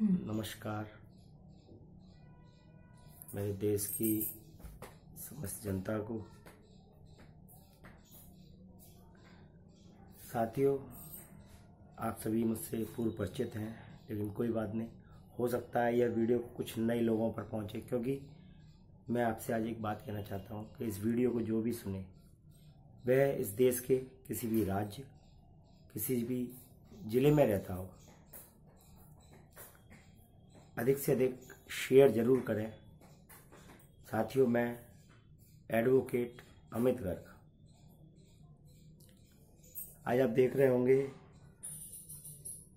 नमस्कार। मेरे देश की समस्त जनता को, साथियों, आप सभी मुझसे पूर्व परिचित हैं, लेकिन कोई बात नहीं, हो सकता है यह वीडियो कुछ नए लोगों पर पहुंचे, क्योंकि मैं आपसे आज एक बात कहना चाहता हूं कि इस वीडियो को जो भी सुने वह इस देश के किसी भी राज्य, किसी भी जिले में रहता हो, अधिक से अधिक शेयर जरूर करें। साथियों, मैं एडवोकेट अमित गर्ग, आज आप देख रहे होंगे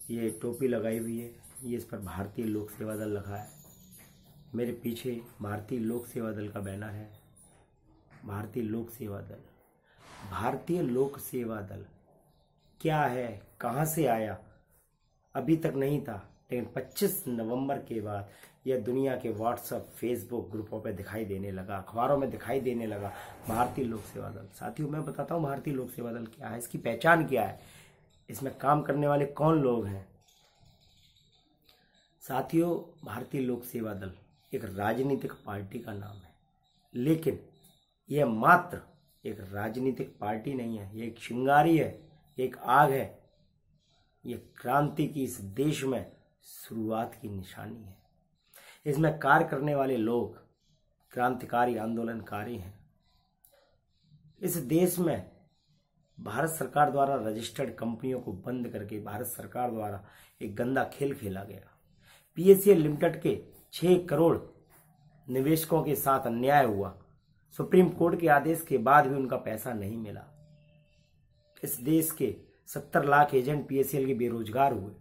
ये टोपी लगाई हुई है, ये इस पर भारतीय लोक सेवा दल लिखा है। मेरे पीछे भारतीय लोक सेवा दल का बैनर है। भारतीय लोक सेवा दल, भारतीय लोक सेवा दल क्या है, कहाँ से आया, अभी तक नहीं था, लेकिन 25 नवंबर के बाद यह दुनिया के व्हाट्सएप, फेसबुक ग्रुपों पे दिखाई देने लगा, अखबारों में दिखाई देने लगा। भारतीय लोक सेवा दल, साथियों मैं बताता हूँ भारतीय लोक सेवा दल क्या है, इसकी पहचान क्या है, इसमें काम करने वाले कौन लोग हैं। साथियों, भारतीय लोक सेवा दल एक राजनीतिक पार्टी का नाम है, लेकिन यह मात्र एक राजनीतिक पार्टी नहीं है, यह एक चिंगारी है, एक आग है, यह क्रांति की इस देश में शुरुआत की निशानी है। इसमें कार्य करने वाले लोग क्रांतिकारी आंदोलनकारी हैं। इस देश में भारत सरकार द्वारा रजिस्टर्ड कंपनियों को बंद करके भारत सरकार द्वारा एक गंदा खेल खेला गया। पीएससीएल लिमिटेड के 6 करोड़ निवेशकों के साथ अन्याय हुआ। सुप्रीम कोर्ट के आदेश के बाद भी उनका पैसा नहीं मिला। इस देश के 70 लाख एजेंट पीएससीएल के बेरोजगार हुए।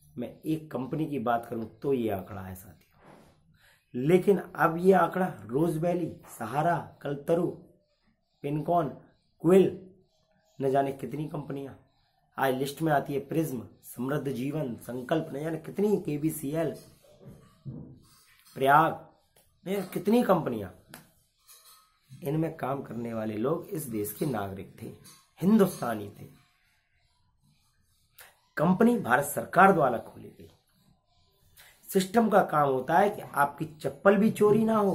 मैं एक कंपनी की बात करूं तो ये आंकड़ा है साथियों, लेकिन अब ये आंकड़ा रोज वैली, सहारा, कल्पतरू, पिनकॉन, क्विल, न जाने कितनी कंपनियां आज लिस्ट में आती है, प्रिज्म, समृद्ध जीवन, संकल्प, न जाने कितनी, केबीसीएल, प्रयाग, न जाने कितनी कंपनियां। इनमें काम करने वाले लोग इस देश के नागरिक थे, हिंदुस्तानी थे। कंपनी भारत सरकार द्वारा खोली गई। सिस्टम का काम होता है कि आपकी चप्पल भी चोरी ना हो,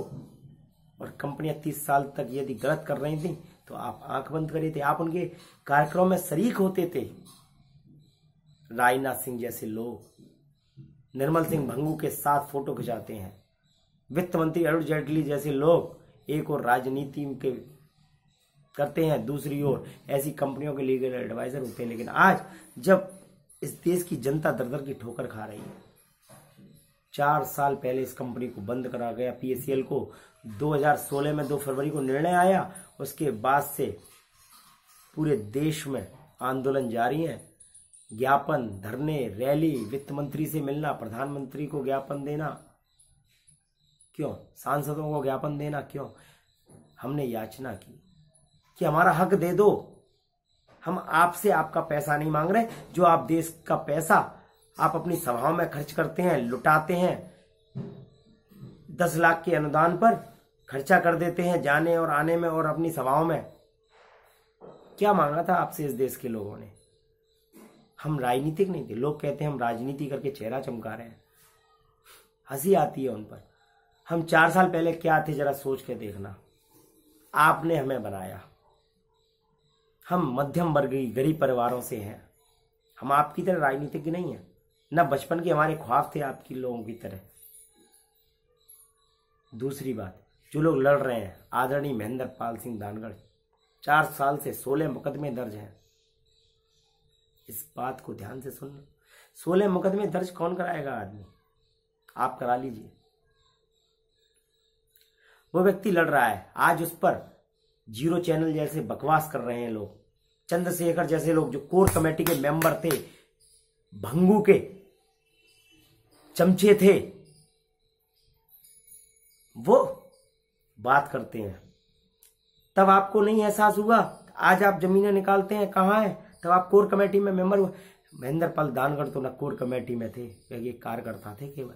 और कंपनियां 30 साल तक यदि गलत कर रही थी तो आप आंख बंद करे थे, आप उनके कार्यक्रम में शरीक होते थे। राजनाथ सिंह जैसे लोग निर्मल सिंह भंगू के साथ फोटो खिंचाते हैं। वित्त मंत्री अरुण जेटली जैसे लोग एक और राजनीति के करते हैं, दूसरी ओर ऐसी कंपनियों के लीगल एडवाइजर होते हैं। लेकिन आज जब इस देश की जनता दर दर की ठोकर खा रही है, 4 साल पहले इस कंपनी को बंद करा गया, पीएससीएल को 2016 में 2 फरवरी को निर्णय आया। उसके बाद से पूरे देश में आंदोलन जारी है, ज्ञापन, धरने, रैली, वित्त मंत्री से मिलना, प्रधानमंत्री को ज्ञापन देना, क्यों, सांसदों को ज्ञापन देना, क्यों। हमने याचना की कि हमारा हक दे दो, हम आपसे आपका पैसा नहीं मांग रहे, जो आप देश का पैसा आप अपनी सभाओं में खर्च करते हैं, लुटाते हैं, 10 लाख के अनुदान पर खर्चा कर देते हैं जाने और आने में और अपनी सभाओं में। क्या मांगा था आपसे इस देश के लोगों ने। हम राजनीतिक नहीं थे। लोग कहते हैं हम राजनीति करके चेहरा चमका रहे हैं, हंसी आती है उन पर। हम 4 साल पहले क्या थे जरा सोच के देखना। आपने हमें बनाया, हम मध्यम वर्गीय गरीब परिवारों से हैं, हम आपकी तरह राजनीतिज्ञ नहीं है, न बचपन के हमारे ख्वाब थे आपकी लोगों की तरह। दूसरी बात, जो लोग लड़ रहे हैं, आदरणीय महेंद्र पाल सिंह दानगढ़, 4 साल से 16 मुकदमे दर्ज हैं। इस बात को ध्यान से सुनना, 16 मुकदमे दर्ज कौन कराएगा आदमी, आप करा लीजिए। वो व्यक्ति लड़ रहा है, आज उस पर जीरो चैनल जैसे बकवास कर रहे हैं लोग, चंद्रशेखर जैसे लोग जो कोर कमेटी के मेंबर थे, भंगू के चमचे थे, वो बात करते हैं। तब आपको नहीं एहसास हुआ, आज आप जमीनें निकालते हैं, कहां है, तब आप कोर कमेटी में मेंबर हुए। महेंद्र पाल दानगढ़ तो न कोर कमेटी में थे, वे कार्यकर्ता थे केवल।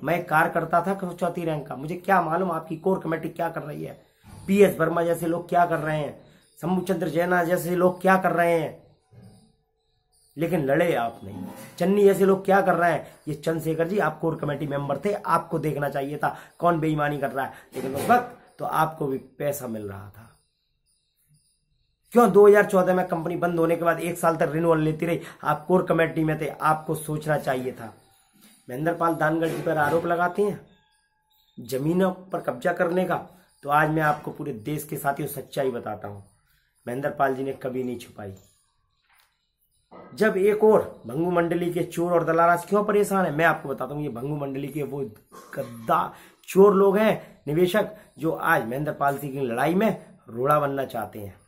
मैं कार्यकर्ता था 4th रैंक का, मुझे क्या मालूम आपकी कोर कमेटी क्या कर रही है, पीएस वर्मा जैसे लोग क्या कर रहे हैं, शंभू चंद्र जैना जैसे लोग क्या कर रहे हैं। लेकिन लड़े आप नहीं। चन्नी ऐसे लोग क्या कर रहे हैं, ये चंद्रशेखर जी आप कोर कमेटी मेंबर थे, आपको देखना चाहिए था कौन बेईमानी कर रहा है, लेकिन उस वक्त तो आपको भी पैसा मिल रहा था। क्यों 2014 में कंपनी बंद होने के बाद 1 साल तक रिन्यूअल लेती रही, आप कोर कमेटी में थे, आपको सोचना चाहिए था। महेंद्र पाल दानगढ़ जी पर आरोप लगाते हैं जमीनों पर कब्जा करने का, तो आज मैं आपको पूरे देश के साथियों सच्चाई बताता हूं, महेंद्र पाल जी ने कभी नहीं छुपाई। जब एक और भंगू मंडली के चोर और दलालास क्यों परेशान है, मैं आपको बताता हूँ। ये भंगू मंडली के वो गद्दा चोर लोग हैं, निवेशक, जो आज महेंद्र पाल सिंह की लड़ाई में रोड़ा बनना चाहते हैं।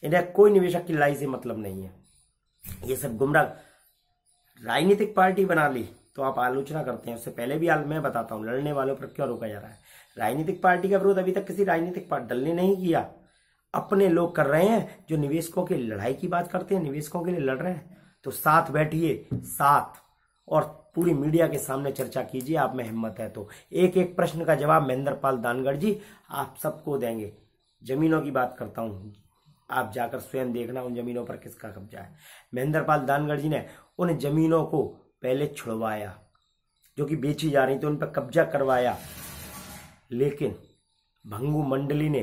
इन्हें कोई निवेशक की लड़ाई से मतलब नहीं है। ये सब गुमराह राजनीतिक पार्टी बना ली तो आप आलोचना करते हैं, उससे पहले भी मैं बताता हूं लड़ने वालों पर क्यों रोका जा रहा है। राजनीतिक पार्टी का विरोध अभी तक किसी राजनीतिक दल ने नहीं किया, अपने लोग कर रहे हैं जो निवेशकों की लड़ाई की बात करते हैं, निवेशकों के लिए लड़ रहे हैं। तो साथ बैठिए, साथ, और पूरी मीडिया के सामने चर्चा कीजिए, आप में हिम्मत है तो। एक एक प्रश्न का जवाब महेंद्र पाल दानगढ़ जी आप सबको देंगे। जमीनों की बात करता हूं, आप जाकर स्वयं देखना उन जमीनों पर किसका कब्जा है। महेंद्र पाल दानगढ़ जी ने उन जमीनों को पहले छुड़वाया जो कि बेची जा रही थी, उन पर कब्जा करवाया, लेकिन भंगू मंडली ने,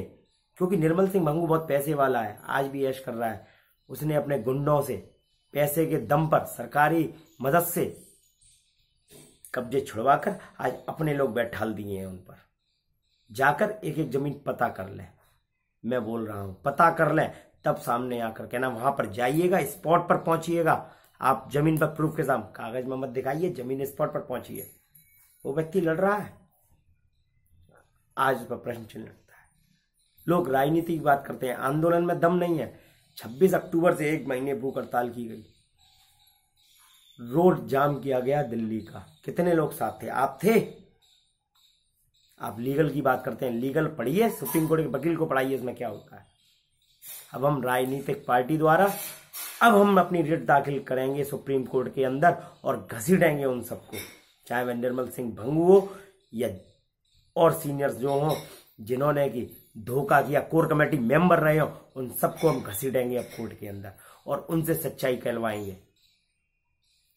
क्योंकि निर्मल सिंह भंगू बहुत पैसे वाला है, आज भी ऐश कर रहा है, उसने अपने गुंडों से पैसे के दम पर सरकारी मदद से कब्जे छुड़वाकर आज अपने लोग बैठाल दिए हैं उन पर। जाकर एक एक जमीन पता कर लें, मैं बोल रहा हूं पता कर लें, तब सामने आकर कहना, वहां पर जाइएगा, स्पॉट पर पहुंचिएगा, आप जमीन पर प्रूफ के साथ कागज में मत दिखाइए, जमीन स्पॉट पर पहुंचिए। वो व्यक्ति लड़ रहा है, आज उस पर प्रश्न चिन्ह लगता है। लोग राजनीति की बात करते हैं, आंदोलन में दम नहीं है। 26 अक्टूबर से 1 महीने भूख हड़ताल की गई, रोड जाम किया गया दिल्ली का, कितने लोग साथ थे, आप थे। आप लीगल की बात करते हैं, लीगल पढ़िए, सुप्रीम कोर्ट के वकील को पढ़ाइए, इसमें क्या होता है। अब हम राजनीतिक पार्टी द्वारा अब हम अपनी रिट दाखिल करेंगे सुप्रीम कोर्ट के अंदर और घसीटेंगे उन सबको, चाहे वह निर्मल सिंह भंगू हो या और सीनियर्स जो हो जिन्होंने की धोखा किया, कोर कमेटी मेंबर रहे हो, उन सबको हम घसीटेंगे अब कोर्ट के अंदर और उनसे सच्चाई कहलवाएंगे।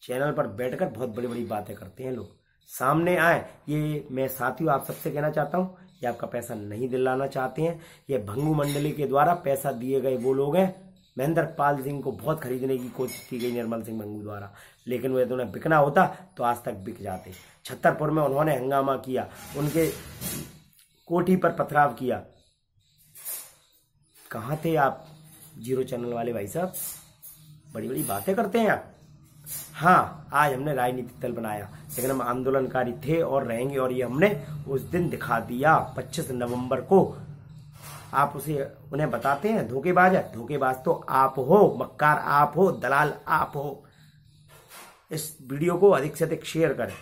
चैनल पर बैठकर बहुत बड़ी बड़ी बातें करते हैं लोग, सामने आए। ये मैं साथियों आप सबसे कहना चाहता हूं, ये आपका पैसा नहीं दिलाना चाहते हैं, ये भंगू मंडली के द्वारा पैसा दिए गए वो लोग हैं। महेंद्र पाल सिंह को बहुत खरीदने की कोशिश की गई निर्मल सिंह भंगू द्वारा, लेकिन वह उन्हें बिकना होता तो आज तक बिक जाते। छतरपुर में उन्होंने हंगामा किया, उनके कोठी पर पथराव किया, कहां थे आप जीरो चैनल वाले भाई साहब, बड़ी बड़ी बातें करते हैं आप। हाँ, आज हमने राजनीतिक दल बनाया, लेकिन हम आंदोलनकारी थे और रहेंगे, और ये हमने उस दिन दिखा दिया 25 नवंबर को। आप उन्हें बताते हैं धोखेबाज है, धोखेबाज तो आप हो, मक्कार आप हो, दलाल आप हो। इस वीडियो को अधिक से अधिक शेयर करें,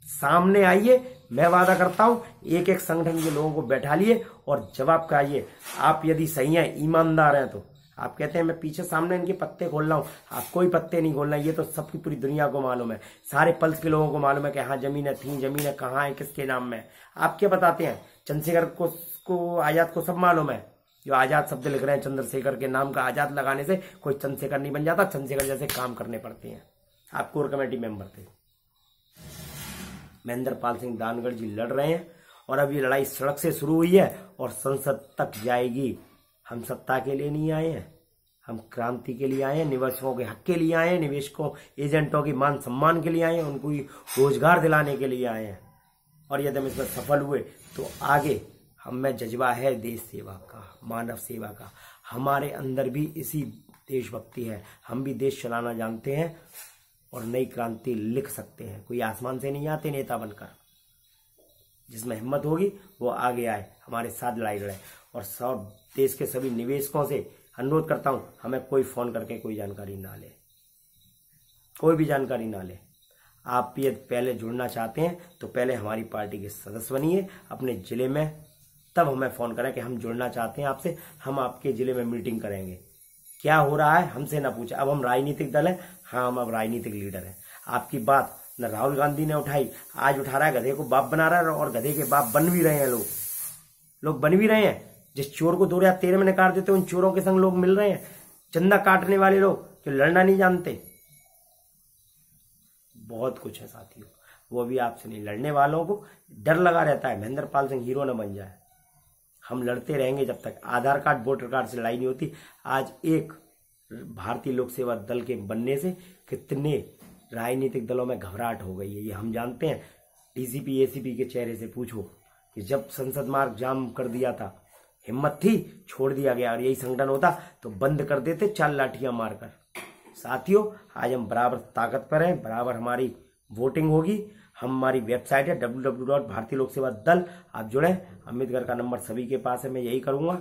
सामने आइए, मैं वादा करता हूं एक एक संगठन के लोगों को बैठा लिए और जवाब कराइए। आप यदि सही हैं, ईमानदार हैं, तो आप कहते हैं मैं पीछे सामने इनके पत्ते खोल रहा हूं, आप कोई पत्ते नहीं खोलना, ये तो सबकी पूरी दुनिया को मालूम है, सारे पल्स के लोगों को मालूम है कि हाँ जमीन थी, जमीन कहाँ है, किसके नाम में। आप क्या बताते हैं, चंद्रशेखर को आजाद को सब मालूम है, जो आजाद शब्द लिख रहे हैं, चंद्रशेखर के नाम का आजाद लगाने से कोई चंद्रशेखर नहीं बन जाता, चंद्रशेखर जैसे काम करने पड़ते हैं। आप कोर कमेटी मेंबर थे। महेंद्र पाल सिंह दानगढ़ जी लड़ रहे हैं और अब ये लड़ाई सड़क से शुरू हुई है और संसद तक जाएगी। हम सत्ता के लिए नहीं आए हैं, हम क्रांति के लिए आए हैं, निवेशकों के हक के लिए आए हैं, निवेशकों एजेंटों के मान सम्मान के लिए आए हैं, उनको रोजगार दिलाने के लिए आए हैं। और यदि हम इसमें सफल हुए तो आगे हम में जज्बा है देश सेवा का, मानव सेवा का, हमारे अंदर भी इसी देशभक्ति है, हम भी देश चलाना जानते हैं और नई क्रांति लिख सकते हैं। कोई आसमान से नहीं आते नेता बनकर, जिसमें हिम्मत होगी वो आगे आए, हमारे साथ लड़ाई लड़े। और सब देश के सभी निवेशकों से अनुरोध करता हूं, हमें कोई फोन करके कोई जानकारी ना ले, कोई भी जानकारी ना ले। आप भी पहले जुड़ना चाहते हैं तो पहले हमारी पार्टी के सदस्य बनिए अपने जिले में, तब हमें फोन करें कि हम जुड़ना चाहते हैं आपसे, हम आपके जिले में मीटिंग करेंगे। क्या हो रहा है हमसे ना पूछे। अब हम राजनीतिक दल हैं, हाँ हम अब राजनीतिक लीडर हैं। आपकी बात न राहुल गांधी ने उठाई, आज उठा रहा है, गधे को बाप बना रहा है और गधे के बाप बन भी रहे हैं लोग बन भी रहे हैं। जिस चोर को 2013 में निकाल देते उन चोरों के संग लोग मिल रहे हैं, चंदा काटने वाले लोग कि लड़ना नहीं जानते? बहुत कुछ है साथियों, वो भी आपसे नहीं। लड़ने वालों को डर लगा रहता है महेंद्र पाल सिंह हीरो न बन जाए। हम लड़ते रहेंगे जब तक आधार कार्ड वोटर कार्ड से लड़ाई नहीं होती। आज एक भारतीय लोक सेवा दल के बनने से कितने राजनीतिक दलों में घबराहट हो गई है, ये हम जानते हैं। डीसीपी एसीपी के चेहरे से पूछो कि जब संसद मार्ग जाम कर दिया था, हिम्मत थी, छोड़ दिया गया, और यही संगठन होता तो बंद कर देते 4 लाठियां मारकर। साथियों, आज हम बराबर ताकत पर हैं, बराबर हमारी वोटिंग होगी। हमारी वेबसाइट है www.bharatiya-lok-seva-dal, आप जुड़े। अम्बेडकर का नंबर सभी के पास है, मैं यही करूंगा।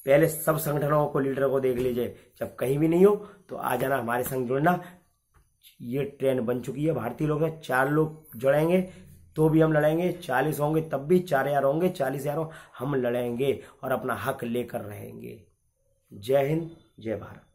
पहले सब संगठनों को, लीडर को देख लीजिए, जब कहीं भी नहीं हो तो आ जाना, हमारे संग जुड़ना। ये ट्रेंड बन चुकी है, भारतीय लोग हैं, 4 लोग जुड़ेंगे तो भी हम लड़ेंगे, 40 होंगे तब भी, 4000 होंगे, 40,000 हम लड़ेंगे और अपना हक लेकर रहेंगे। जय हिंद, जय भारत।